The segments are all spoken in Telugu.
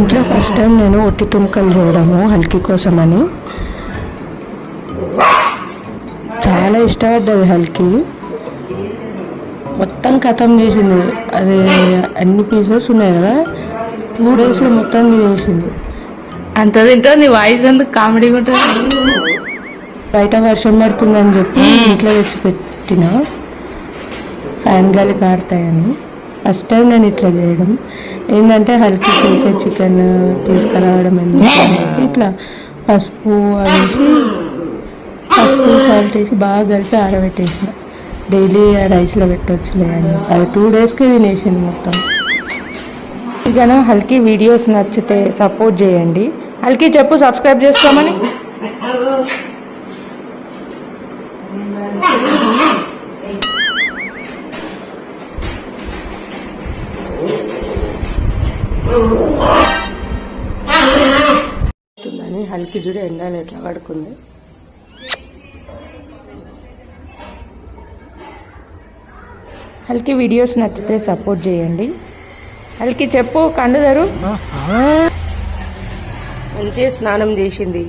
ఇంట్లో ఫస్ట్ టైం నేను ఒట్టి తుమ్కలు చేయడము హల్కి కోసమని. చాలా ఇష్టపడ్డది హల్కి. మొత్తం ఖతం చేసింది. అది అన్ని పీసెస్ ఉన్నాయి కదా, 2 daysలో మొత్తం తినేసింది. అంత తింటా. నీ వాయిస్ ఎందుకు కామెడీగా ఉంటుంది. బయట వర్షం పడుతుందని చెప్పి ఇంట్లో తెచ్చి పెట్టిన, ఫ్యాన్ గాలి కారుతాయని. ఫస్ట్ టైం నేను ఇట్లా చేయడం. ఏంటంటే హల్కి కుల్కే చికెన్ తీసుకురావడం ఎందుకు ఇట్లా పసుపు వేసి, పసుపు సాల్ట్ వేసి బాగా కలిపి ఆరబెట్టేసిన. డైలీ రైస్లో పెట్టవచ్చులే అని. అది 2 daysకే తినేసింది మొత్తం. ఇక హల్కి వీడియోస్ నచ్చితే సపోర్ట్ చేయండి. హల్కి చెప్పు, సబ్స్క్రైబ్ చేసుకోమని. హల్కి చూడ ఎండాలి ఎట్లా పడుకుంది. హల్కి వీడియోస్ నచ్చితే సపోర్ట్ చేయండి. హల్కి చెప్పు, కండుదరు. మంచిగా స్నానం చేసింది,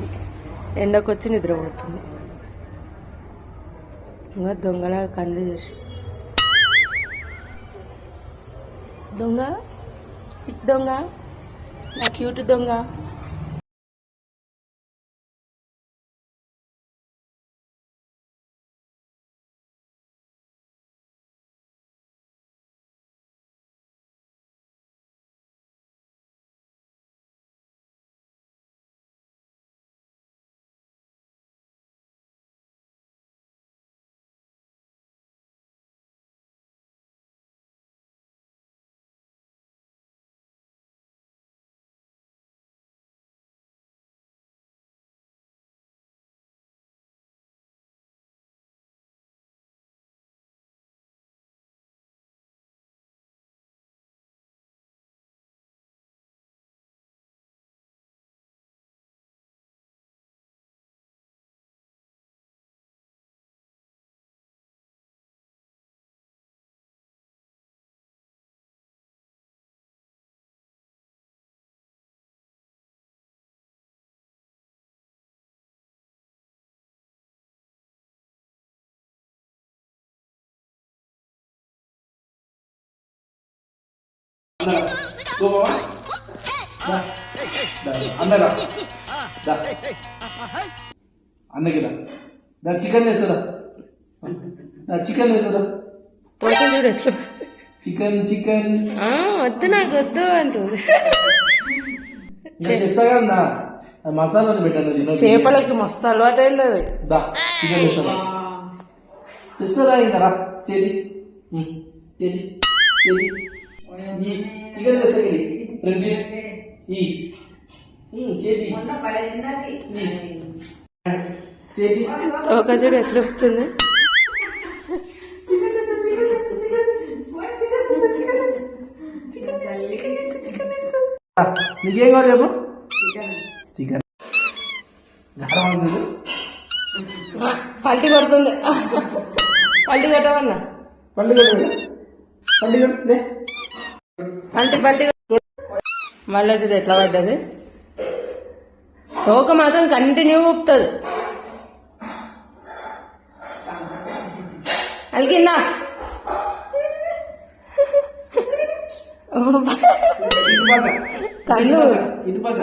ఎండకొచ్చి నిద్రపోతుంది. ఇంకా దొంగలాగా కండు చేసి, దొంగ చిక్ దొంగ, నా క్యూట్ దొంగ. అన్నకి చికెన్ వేస్తుందా, చికెన్ వేస్తుందా, చికెన్ చికెన్ వద్దు, నాకు వద్దు అంటుంది. ఇస్తా కదా, మసాలాలు పెట్టాను. చేపలకి మస్తు అలవాటు అయింది అది. చికెన్ వేస్తుందా, తెస్తారా ఇంకా రా, చేది చేది చికెన్ తెస్తా ఫ్రెండ్షిప్ ఒక చూడు ఎట్లా వస్తుంది. నీకేం కావాలేమో చికెన్. పల్టి కొడుతుంది, పల్టి కొట్టమన్నా, పల్లి పల్లి పల్టి పల్టి. మళ్ళీ చూడు ఎట్లా పడ్డది. తోక మాత్రం కంటిన్యూ ఊపుతుంది. అలికిందా కళ్ళు ఇటు పక్క